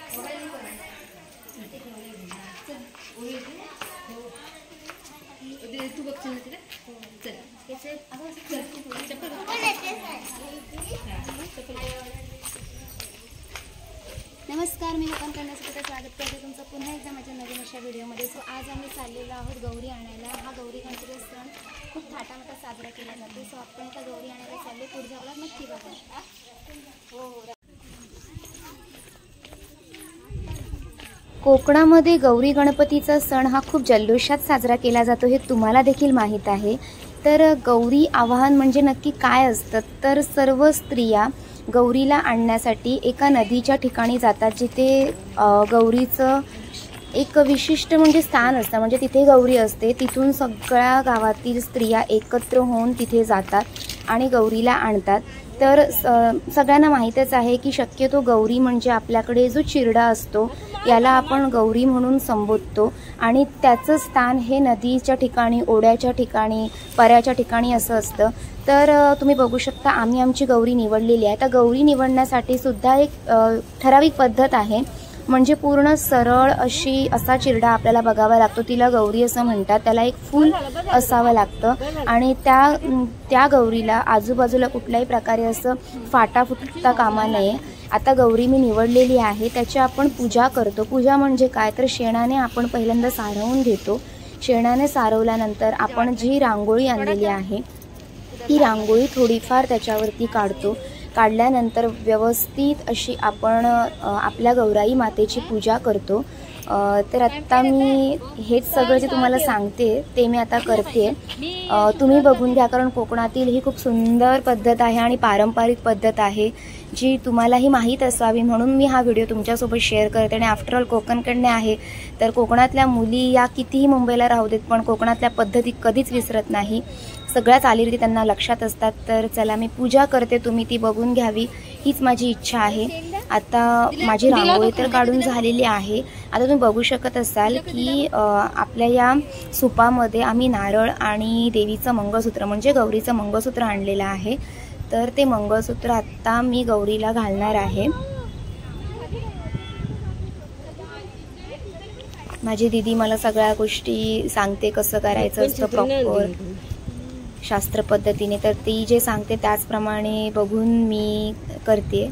नमस्कार, मी ओपन करण्यासाठी स्वागत करते तुमचं पुन्हा एकदा माझ्या नवीन अशा व्हिडिओमध्ये. सो आज आम्ही चाललेलो आहोत गौरी आणायला. हा गौरी गणपती सण खूप थाटामाटात साजरा केला जातो. सो आपण आता गौरी आणायला चालले. पुढच्या वेळेला नक्की बघा. कोकणामध्ये गौरी गणपतीचा सण हा खूप जल्लोषात साजरा केला जातो, हे तुम्हाला देखील माहीत आहे. तर गौरी आवाहन म्हणजे नक्की काय असतं, तर सर्व स्त्रिया गौरीला आणण्यासाठी एका नदीच्या ठिकाणी जातात, जिथे गौरीचं एक विशिष्ट म्हणजे स्थान असतं, म्हणजे तिथे गौरी असते. तिथून सगळ्या गावातील स्त्रिया एकत्र होऊन तिथे जातात आणि गौरीला आणतात. तर सगळ्यांना माहीतच आहे की शक्यतो गौरी म्हणजे आपल्याकडे जो चिरडा असतो याला आपण गौरी म्हणून संबोधतो आणि त्याचं स्थान हे नदीच्या ठिकाणी, ओढ्याच्या ठिकाणी, पऱ्याच्या ठिकाणी असं असतं. तर तुम्ही बघू शकता आम्ही आमची गौरी निवडलेली आहे. तर गौरी निवडण्यासाठी सुद्धा एक ठराविक पद्धत आहे, म्हणजे पूर्ण सरळ असा चिरडा आपल्याला बघावा लागतो. तिला गौरी असं म्हणतात. त्याला एक फूल असावं लागतं आणि त्या गौरीला आजूबाजूला कुठल्याही प्रकारे असं फाटा फुटता कामा नये. आता गौरी मी निवडलेली आहे, त्याची आपण पूजा करतो. पूजा म्हणजे काय, तर शेणाने आपण पहिल्यांदा सारवून घेतो. शेणाने सारवल्यानंतर आपण जी रांगोळी आणलेली आहे ती रांगोळी थोडीफार त्याच्यावरती काढतो. काढल्यानंतर व्यवस्थित अशी आपण आपल्या गौराई मातेची पूजा करतो. तर आत्ता मी हेच सगळं जे तुम्हाला सांगते ते मी आता करते. तुम्ही बघून घ्या, कारण कोकणातील ही खूप सुंदर पद्धत आहे आणि पारंपरिक पद्धत आहे, जी तुम्हालाही माहीत असावी म्हणून मी हा व्हिडिओ तुमच्यासोबत शेअर करते. आणि आफ्टरऑल कोकणकडने आहे, तर कोकणातल्या मुली या कितीही मुंबईला राहू देत, पण कोकणातल्या पद्धती कधीच विसरत नाही. सगळ्या चालीरीती त्यांना लक्षात असतात. तर चला मी पूजा करते, तुम्ही ती बघून घ्यावी हीच माझी इच्छा आहे. आता माझी रांगोळी तर काढून झालेली आहे. आता तुम्ही बघू शकत असाल की आपल्या या सुपामध्ये आम्ही नारळ आणि देवीचं मंगळसूत्र म्हणजे गौरीचं मंगळसूत्र आणलेलं आहे. तर ते मंगळसूत्र आत्ता मी गौरीला घालणार आहे. माझी दीदी मला सगळ्या गोष्टी सांगते, कसं करायचं असतं प्रॉपर शास्त्र पद्धतीने. तर ती जे सांगते त्याचप्रमाणे बघून मी करते.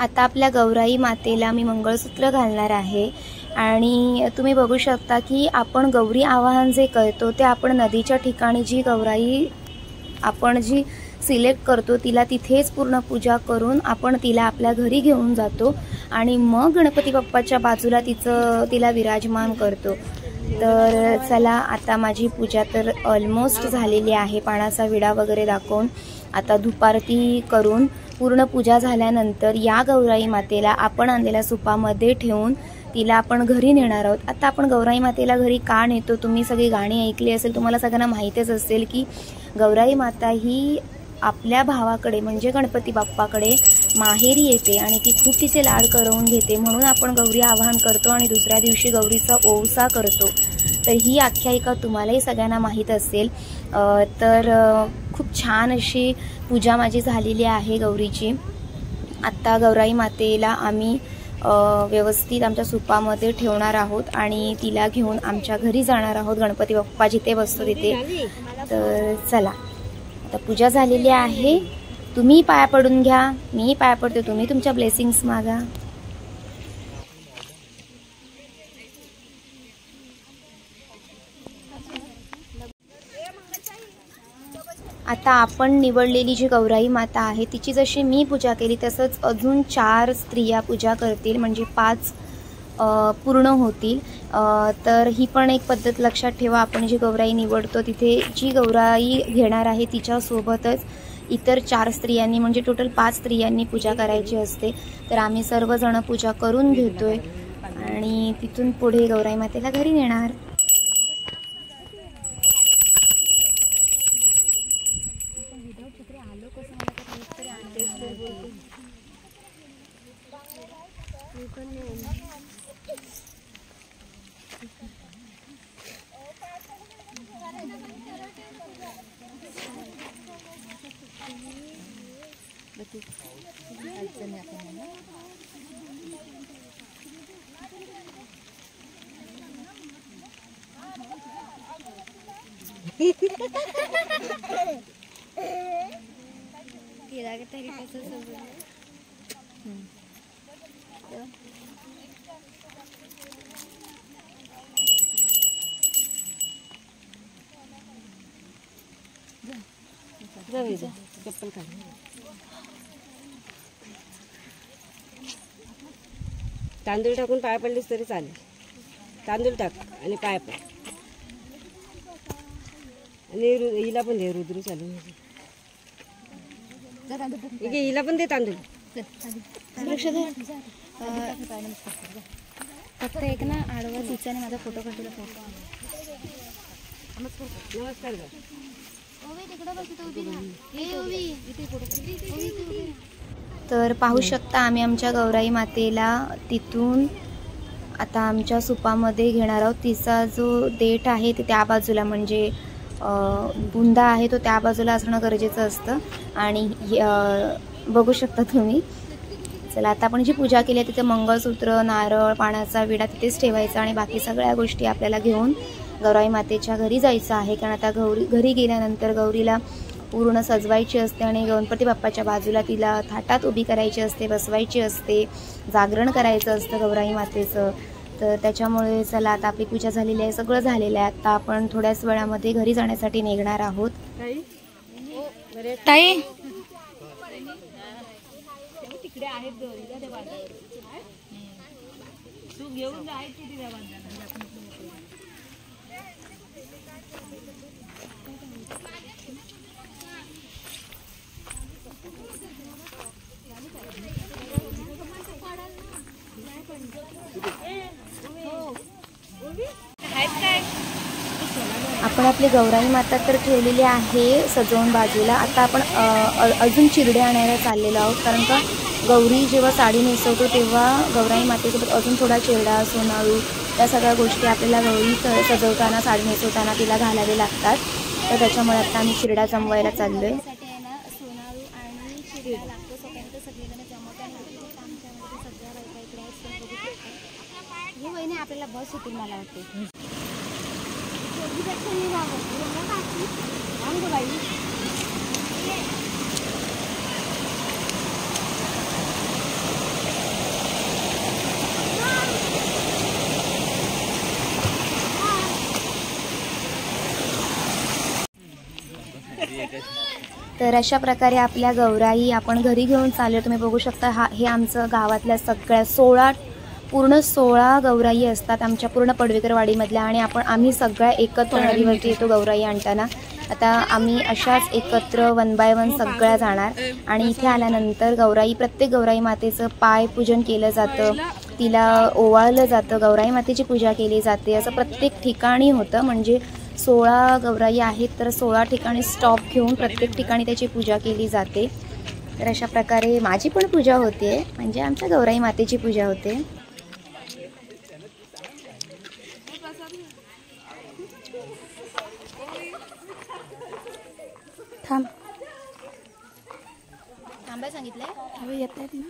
आता आपल्या गौराई मातेला मी मंगळसूत्र घालणार आहे. आणि तुम्ही बघू शकता की आपण गौरी आवाहन जे करतो ते आपण नदीच्या ठिकाणी जी गौराई आपण जी सिलेक्ट करतो तिला तिथेच पूर्ण पूजा करून आपण तिला आपल्या घरी घेऊन जातो आणि मग गणपती बाप्पाच्या बाजूला तिला विराजमान करतो. तर चला, आता माझी पूजा तर ऑलमोस्ट झालेली आहे. पानाचा विडा वगैरे दाखवून आता धूपारती करून पूर्ण पूजा झाल्यानंतर या गौराई मातेला आपण आणलेल्या सुपामध्ये ठेवून तिला आपण घरी नेणार आहोत. आता आपण गौराई मातेला घरी का नेतो, तुम्ही सगळी गाणी ऐकली असेल, तुम्हाला सगळ्यांना माहीतच असेल की गौराई माता ही आपल्या भावाकडे म्हणजे गणपती बाप्पाकडे माहेरी येते आणि ती खूप तिचे लाड करवून घेते, म्हणून आपण गौरी आवाहन करतो आणि दुसऱ्या दिवशी गौरीचा ओवसा करतो. तर ही आख्यायिका तुम्हालाही सगळ्यांना माहीत असेल. तर खूप छान अशी पूजा माझी झालेली आहे गौरीची. आत्ता गौराई मातेला आम्ही व्यवस्थित आमच्या सुपामध्ये ठेवणार आहोत आणि तिला घेऊन आमच्या घरी जाणार आहोत, गणपती बाप्पा जिथे बसतो तिथे. तर चला, आता पूजा झालेली आहे. तुम्ही पाया पडून घ्या, मी पाया पडते, तुम्ही तुमच्या ब्लेसिंग्स मागा. आता आपण निवडलेली जी गौराई माता आहे तिची जशी मी पूजा केली तसंच अजून 4 स्त्रिया पूजा करतील, म्हणजे 5 पूर्ण होतील. तर ही पण एक पद्धत लक्षात ठेवा. आपण जी गौराई निवडतो तिथे जी गौराई घेणार आहे तिच्यासोबतच इतर 4 स्त्रियांनी म्हणजे टोटल 5 स्त्रियांनी पूजा करायची असते. तर आम्ही सर्वजण पूजा करून घेतोय आणि तिथून पुढे गौराई मातेला घरी नेणार. चप्पल काढ. तांदूळ टाकून पाय पडलीस तरी चालेल. तांदूळ टाक आणि पाय पड आणि हिला पण दे. रुद्रू चालू हिला पण दे तांदूळ. फक्त एक ना आडवा तिचा आणि माझा फोटो काढलेला फोटो. नमस्कार. तर पाहू शकता आम्ही आमच्या गौराई मातेला तिथून आता आमच्या सुपामध्ये घेणार आहोत. तिचा जो देठ आहे ते त्या बाजूला म्हणजे बुंदा आहे तो त्या बाजूला असणं गरजेचं असतं आणि बघू शकता तुम्ही. चला आता आपण जी पूजा केली आहे तिथे मंगळसूत्र, नारळ, पाण्याचा विडा तिथेच ठेवायचा आणि बाकी सगळ्या गोष्टी आपल्याला घेऊन गौराई मातेच्या घरी जायचं आहे. कारण आता घरी गेल्यानंतर गौरीला पूर्ण सजवायची असते आणि गणपती बाप्पाच्या बाजूला तिला थाटात उभी करायची असते, बसवायची असते, जागरण करायचं असतं गौराई मातेचं. तर त्याच्यामुळे चला आता आपली पूजा झालेली आहे, सगळं झालेलं आहे. आता आपण थोड्याच वेळामध्ये घरी जाण्यासाठी निघणार आहोत. ताई तिकडे आहेत तू घेऊन जा. आपण आपली गौराई माता तर ठेवलेली आहे सजवून बाजूला. आता आपण अजून चिरडे आणायला चाललेलो आहोत. कारण का गौरी जेव्हा साडी नेसवतो तेव्हा गौराई मातेसोबत अजून थोडा चिरडा, सोनाळू या सगळ्या गोष्टी आपल्याला गौरी सजवताना, साडी नेसवताना तिला घालावे लागतात. तर त्याच्यामुळे आता आम्ही चिरडा जमवायला चाललोय. आपल्याला बस होतील मला वाटते. तर अशा प्रकारे आपल्या गौराई आपण घरी घेऊन चाललो. तुम्ही बघू शकता हे आमचं गावातल्या सगळ्या पूर्ण 16 गौराई असतात आमच्या पूर्ण पडवेकरवाडीमधल्या आणि आम्ही सगळ्या एकत्र नदीवरती येतो गौराई आणताना. आता आम्ही अशाच एकत्र 1 बाय 1 सगळ्या जाणार आणि इथे आल्यानंतर प्रत्येक गौराई मातेचं पाय पूजन केलं जातं, तिला ओवाळलं जातं, गौराई मातेची पूजा केली जाते. असं प्रत्येक ठिकाणी होतं. म्हणजे 16 गौराई आहेत तर 16 ठिकाणी स्टॉप घेऊन प्रत्येक ठिकाणी त्याची पूजा केली जाते. तर अशा प्रकारे माझी पण पूजा होते, म्हणजे आमच्या गौराई मातेची पूजा होते. थांबाय सांगितलंय येत नाहीत ना.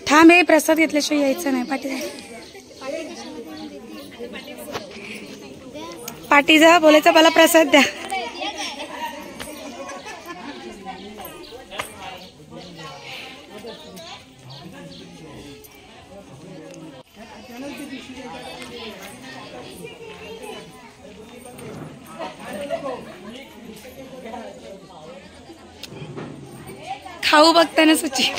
थांब, हे प्रसाद घेतल्याशिवाय यायचं नाही. पाठी पाटीचा बोलायचा मला प्रसाद द्या. खाऊ बघताना सुची.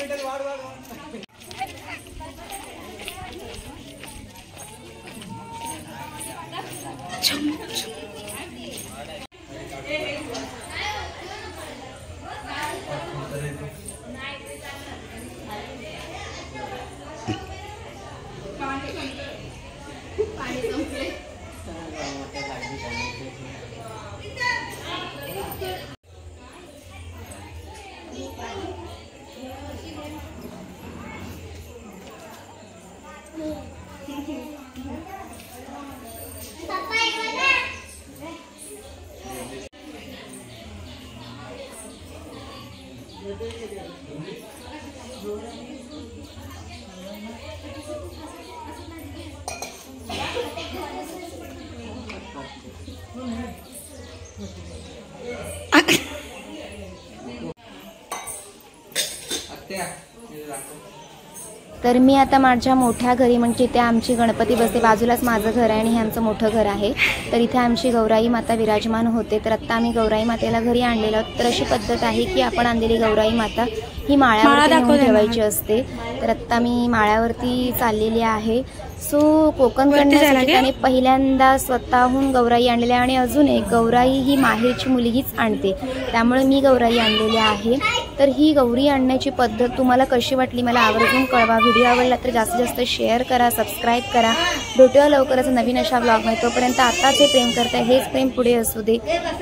तर मी आता माझ्या मोठ्या घरी, म्हणजे इथे आमची गणपती बसते, बाजूलाच माझं घर आहे आणि हे आमचं मोठं घर आहे. तर इथे आमची गौराई माता विराजमान होते. तर आत्ता आम्ही गौराई मातेला घरी आणलेलो आहोत. तर अशी पद्धत आहे की आपण आणलेली गौराई माता ही माळ्यावरती नेऊन ठेवायची असते. तर आत्ता मी माळ्यावरती चाललेली आहे. सो कोकण ठिकाणी पहिल्यांदा स्वतःहून गौराई आणलेली आहे आणि अजून एक गौराई ही माहेरची मुलगीच आणते, त्यामुळे मी गौराई आणलेली आहे. तर ही गौरी आणण्याची पद्धत तुम्हाला कशी वाटली मला आवर्जून कळवा. व्हिडिओ आवडला तर जास्तीत जास्त शेअर करा, सबस्क्राईब करा. भेटूया लवकरच नवीन अशा ब्लॉगमध्ये. तोपर्यंत आताच हे प्रेम करताय हेच प्रेम पुढे असू दे.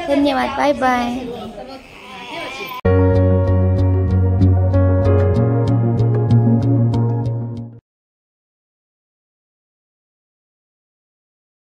धन्यवाद. Bye bye.